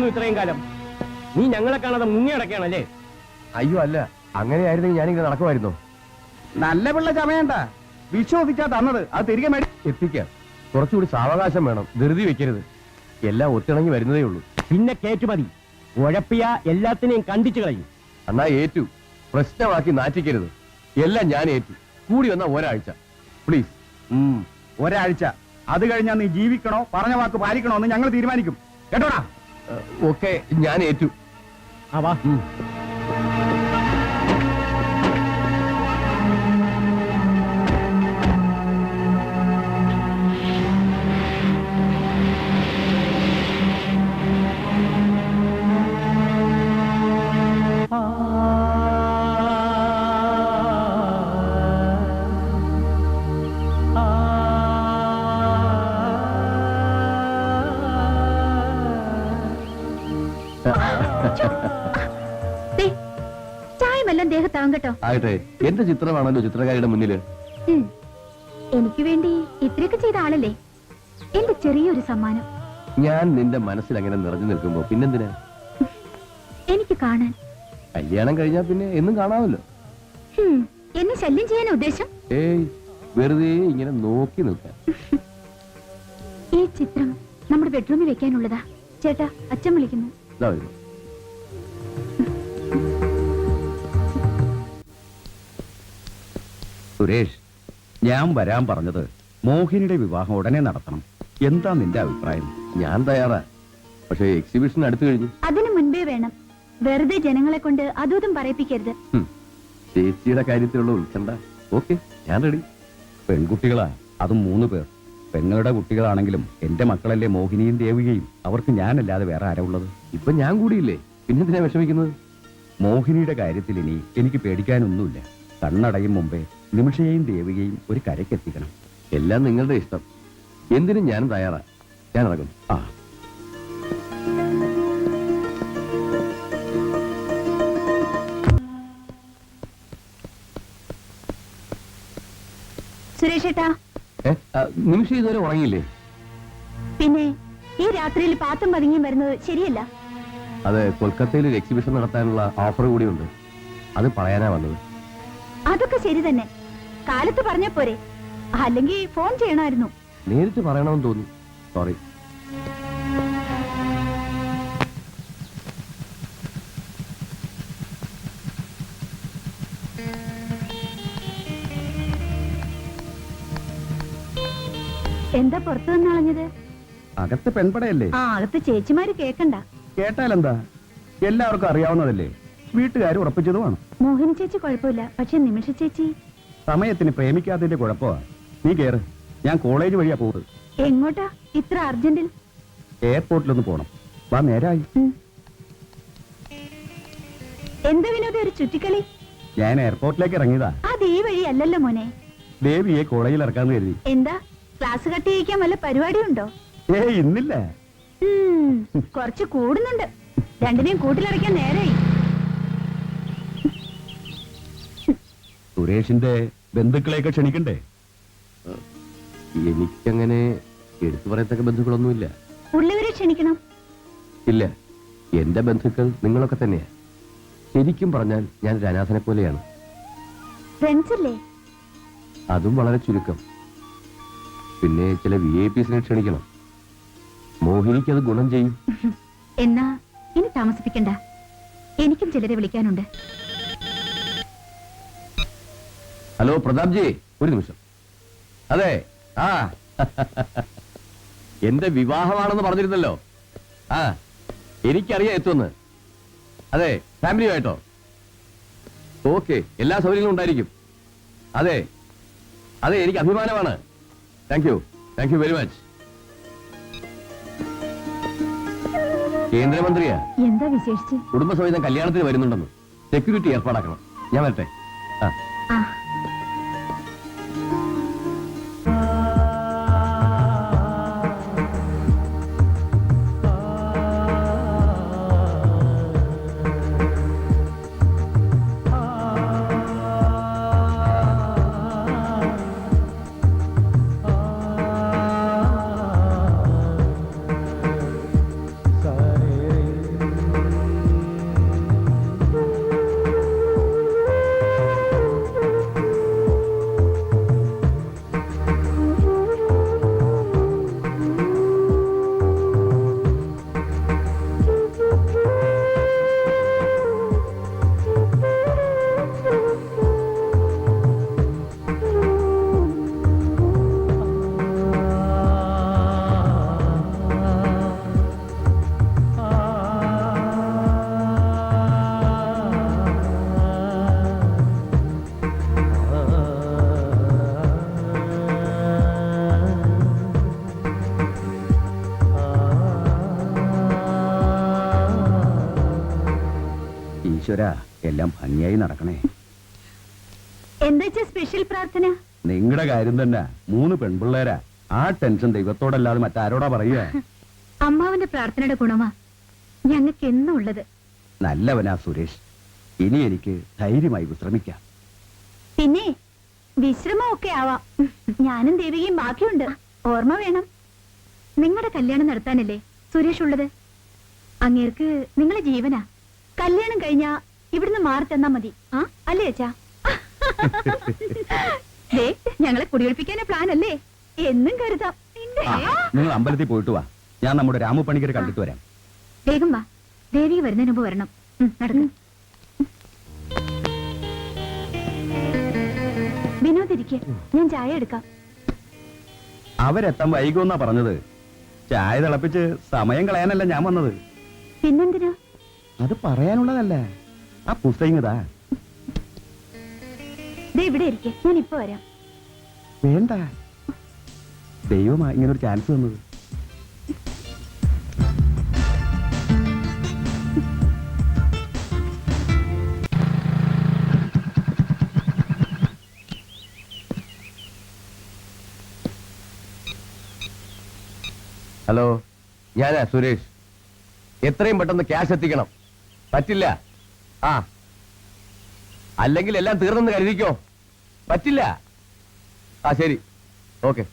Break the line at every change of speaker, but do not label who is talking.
ഇത്രയും കാലം? നീ ഞങ്ങളെ കാണാതെ മുങ്ങിയടക്കാണല്ലേ?
അയ്യോ അല്ല, അങ്ങനെയായിരുന്നെങ്കിൽ ഞാനിങ്ങനെ നടക്കുമായിരുന്നോ?
നല്ല പിള്ള ചമയണ്ട, വിശ്വസിച്ചാ തന്നത് അത് തിരികെ മേടി
എത്തിക്കാം. കുറച്ചുകൂടി സാവകാശം വേണം, ധൃതി വെക്കരുത്. എല്ലാം ഒത്തിണങ്ങി വരുന്നതേ ഉള്ളൂ.
പിന്നെ കേറ്റുമതി ഉഴപ്പിയ എല്ലാത്തിനെയും കണ്ടിച്ചു കളയും.
എന്നാ ഏറ്റു, പ്രശ്നമാക്കി നാറ്റിക്കരുത്. എല്ലാം ഞാൻ ഏറ്റു. കൂടി വന്ന ഒരാഴ്ച പ്ലീസ്.
ഒരാഴ്ച, അത് കഴിഞ്ഞാൽ നീ ജീവിക്കണോ പറഞ്ഞ വാക്ക് പാലിക്കണോ എന്ന് ഞങ്ങൾ തീരുമാനിക്കും. കേട്ടോടാ?
ഓക്കെ, ഞാൻ ഏറ്റു.
ആ വാ.
ചായമെല്ലാം ദേഹത്താവും കേട്ടോ.
ആയിട്ടെ, എന്റെ ചിത്രമാണല്ലോ ചിത്രകാരിയുടെ മുന്നില്.
എനിക്ക് വേണ്ടി ഇത്രയൊക്കെ ചെയ്ത ആളല്ലേ. എന്റെ ചെറിയൊരു സമ്മാനം.
ഞാൻ നിന്റെ മനസ്സിൽ അങ്ങനെ നിറഞ്ഞു നിൽക്കുമ്പോ പിന്നെന്തിനാ?
എനിക്ക് കാണാൻ.
കല്യാണം കഴിഞ്ഞാ പിന്നെ എന്നും കാണാമല്ലോ.
എന്നെ ശല്യം ചെയ്യാൻ ഉദ്ദേശം?
ഏയ്, വെറുതെ ഇങ്ങനെ നോക്കി നിൽക്കാൻ.
ഈ ചിത്രം നമ്മുടെ ബെഡ്റൂമിൽ വെക്കാനുള്ളതാ. ചേട്ടാ, അച്ഛൻ വിളിക്കുന്നു.
സുരേഷ്, ഞാൻ വരാൻ പറഞ്ഞത് മോഹിനിയുടെ വിവാഹം ഉടനെ നടത്തണം. എന്താ നിന്റെ അഭിപ്രായം?
ഞാൻ തയ്യാറാ, പക്ഷേ എക്സിബിഷൻ അടുത്തു കഴിഞ്ഞു.
അതിനു മുൻപേ വേണം. വെറുതെ ജനങ്ങളെ കൊണ്ട് അതും പറയിപ്പിക്കരുത്.
ചേച്ചിയുടെ കാര്യത്തിലുള്ള ഉത്കണ്ഠ. ഓക്കെ, ഞാൻ റെഡി.
പെൺകുട്ടികളാ, അതും 3 പേർ. പെങ്ങളുടെ കുട്ടികളാണെങ്കിലും എന്റെ മക്കളല്ലേ മോഹിനിയും ദേവികയും. അവർക്ക് ഞാനല്ലാതെ വേറെ ആരാ ഉള്ളത്?
ഇപ്പൊ ഞാൻ കൂടിയില്ലേ, പിന്നെന്തിനാ വിഷമിക്കുന്നത്?
മോഹിനിയുടെ കാര്യത്തിൽ ഇനി എനിക്ക് പേടിക്കാനൊന്നുമില്ല. കണ്ണടയും മുമ്പേ നിമിഷയെയും ദേവികയും ഒരു കരയ്ക്കെത്തിക്കണം.
എല്ലാം നിങ്ങളുടെ ഇഷ്ടം. എന്തിനും ഞാനും തയ്യാറാ. ഞാൻ ഇറങ്ങും.
ആ,
സുരേഷ് ഏട്ടാ,
നിമിഷം ഇതുവരെ ഉറങ്ങിയില്ലേ?
പിന്നെ ഈ രാത്രിയിൽ പാത്തും പതുങ്ങിയും വരുന്നത് ശരിയല്ല.
അത് കൊൽക്കത്തയിൽ ഒരു എക്സിബിഷൻ നടത്താനുള്ള ഓഫർ കൂടിയുണ്ട്. അത് പറയാനാ വന്നത്.
അതൊക്കെ ശരി തന്നെ. കാലത്ത് പറഞ്ഞ പോരെ, അല്ലെങ്കിൽ ഫോൺ ചെയ്യണമായിരുന്നു.
നേരിട്ട് പറയണമെന്ന് തോന്നി. സോറി.
എന്താ പുറത്തു നിന്നളഞ്ഞത്?
അകത്ത് പെൺപടയല്ലേ?
ആ, അകത്ത് ചേച്ചിമാര് കേക്കണ്ട.
കേട്ടാലെന്താ, എല്ലാവർക്കും അറിയാവുന്നതല്ലേ. വീട്ടുകാർ ഉറപ്പിച്ചതുമാണ്.
മോഹിനി ചേച്ചി കുഴപ്പമില്ല, പക്ഷെ നിമിഷ ചേച്ചി
സമയത്തിന് പ്രേമിക്കാത്തതിന്റെ കുഴപ്പമാ. നീ കേറ്, ഞാൻ കോളേജ് വഴിയാ പോകുന്നത്.
എങ്ങോട്ടാ ഇത്ര അർജന്റിൽ?
എയർപോർട്ടിലൊന്ന് പോണം. വാ, നേരായി.
എന്താ വിനോദ ഒരു ചുറ്റിക്കളി?
ഞാൻ എയർപോർട്ടിലേക്ക് ഇറങ്ങിയതാ.
അത് ഈ വഴി അല്ലല്ലോ മോനെ.
ദേവിയെ കോളേജിൽ ഇറക്കാന്ന് കരുതി.
എന്താ ക്ലാസ് കട്ട് ചെയ്യിക്കാൻ വല്ല പരിപാടിയുണ്ടോ?
ഏയ്, ഇന്നില്ല.
കുറച്ച് കൂടുന്നുണ്ട്. രണ്ടിനെയും കൂട്ടിലിറക്കാൻ നേരായി.
സുരേഷിന്റെ ബന്ധുക്കളെയൊക്കെ ക്ഷണിക്കണ്ടേ?
എനിക്കങ്ങനെ എടുത്തു പറയത്തക്ക ബന്ധുക്കളൊന്നുമില്ല.
ഉള്ളവരെ ക്ഷണിക്കണം.
ഇല്ല, എന്റെ ബന്ധുക്കൾ നിങ്ങളൊക്കെ തന്നെയാ. ശരിക്കും പറഞ്ഞാൽ ഞാനൊരു അനാഥനെ പോലെയാണ്.
ഫ്രണ്ട്സ് അല്ലേ?
അതും വളരെ ചുരുക്കം. പിന്നെ ചില VIPs ക്ഷണിക്കണം. മോഹിനിക്ക് അത് ഗുണം ചെയ്യും.
എന്നാ ഇനി താമസിപ്പിക്കണ്ട. എനിക്കും ചിലരെ വിളിക്കാനുണ്ട്.
ഹലോ പ്രതാപ് ജി, ഒരു നിമിഷം. അതെ, ആ എന്റെ വിവാഹമാണെന്ന് പറഞ്ഞിരുന്നല്ലോ. ആ, എനിക്കറിയാം എത്തുമെന്ന്. അതെ, ഫാമിലിയുമായിട്ടോ? ഓക്കെ, എല്ലാ സൗകര്യങ്ങളും ഉണ്ടായിരിക്കും. അതെ അതെ, എനിക്ക് അഭിമാനമാണ്. Thank you very much. കേന്ദ്രമന്ത്രിയാ.
എന്താ വിശേഷിച്ച്?
കുടുംബസമേതം കല്യാണത്തിന് വരുന്നുണ്ടെന്ന്. സെക്യൂരിറ്റി ഏർപ്പാടാക്കണം. ഞാൻ വരട്ടെ. ആ,
ഈശ്വര എല്ലാം ഭംഗിയായി നടക്കണേ.
എന്താ സ്പെഷ്യൽ പ്രാർത്ഥന?
നിങ്ങളുടെ കാര്യം തന്നെ, 3 പെൺപിള്ളേരാ. ആ ടെൻഷൻ ദൈവത്തോടല്ലാതെ മറ്റാരോടാ പറയുക?
അമ്മാവന്റെ പ്രാർത്ഥനയുടെ ഗുണമാ ഞങ്ങൾക്ക് എന്നും ഉള്ളത്.
നല്ലവനാ സുരേഷ്. ഇനി എനിക്ക് ധൈര്യമായി വിശ്രമിക്കാം.
പിന്നെ വിശ്രമമൊക്കെ ആവാം. ഞാനും ദേവികയും ബാക്കിയുണ്ട്. ഓർമ്മ വേണം, നിങ്ങളുടെ കല്യാണം നടത്താനല്ലേ സുരേഷ് ഉള്ളത്. അങ്ങേർക്ക് നിങ്ങളെ ജീവനാ. കല്യാണം കഴിഞ്ഞാ ഇവിടുന്ന് മാറി തന്നാ മതി. ആ അല്ലേ അച്ഛാ? ദേ, ഞങ്ങളെ കുടിയൊഴിപ്പിക്കാനുള്ള പ്ലാൻ അല്ലേ? എന്നും കരുതാം.
നിങ്ങൾ അമ്പലത്തിൽ പോയിട്ട് വാ, ഞാൻ നമ്മുടെ രാമു പണിക്കരെ കണ്ടിട്ട് വരാം.
വേഗം വാ, ദേവിക വരുന്നതിന് മുമ്പ് വരണം. നടക്കും. വിനോദ് ഇരിക്കെ, ഞാൻ ചായ എടുക്കാം.
അവരെത്താൻ വൈകുമെന്നാ പറഞ്ഞത്. ചായ തിളപ്പിച്ച് സമയം കളയാനല്ല ഞാൻ വന്നത്.
പിന്നെന്തിനാ?
അത് പറയാനുള്ളതല്ല. ആ പുസ്തകം ഇതാ.
ദേ ഇവിടെ ഇരിക്കെ, ഞാൻ ഇപ്പൊ വരാം.
വേണ്ട, ദൈവമാ ഇങ്ങനൊരു ചാൻസ് തന്നത്.
ഹലോ, ഞാനാ സുരേഷ്. എത്രയും പെട്ടെന്ന് ക്യാഷ് എത്തിക്കണം. പറ്റില്ല. ആ, അല്ലെങ്കിൽ എല്ലാം തീർന്നെന്ന് കരുതിക്കോ. പറ്റില്ല. ആ ശരി, ഓക്കെ.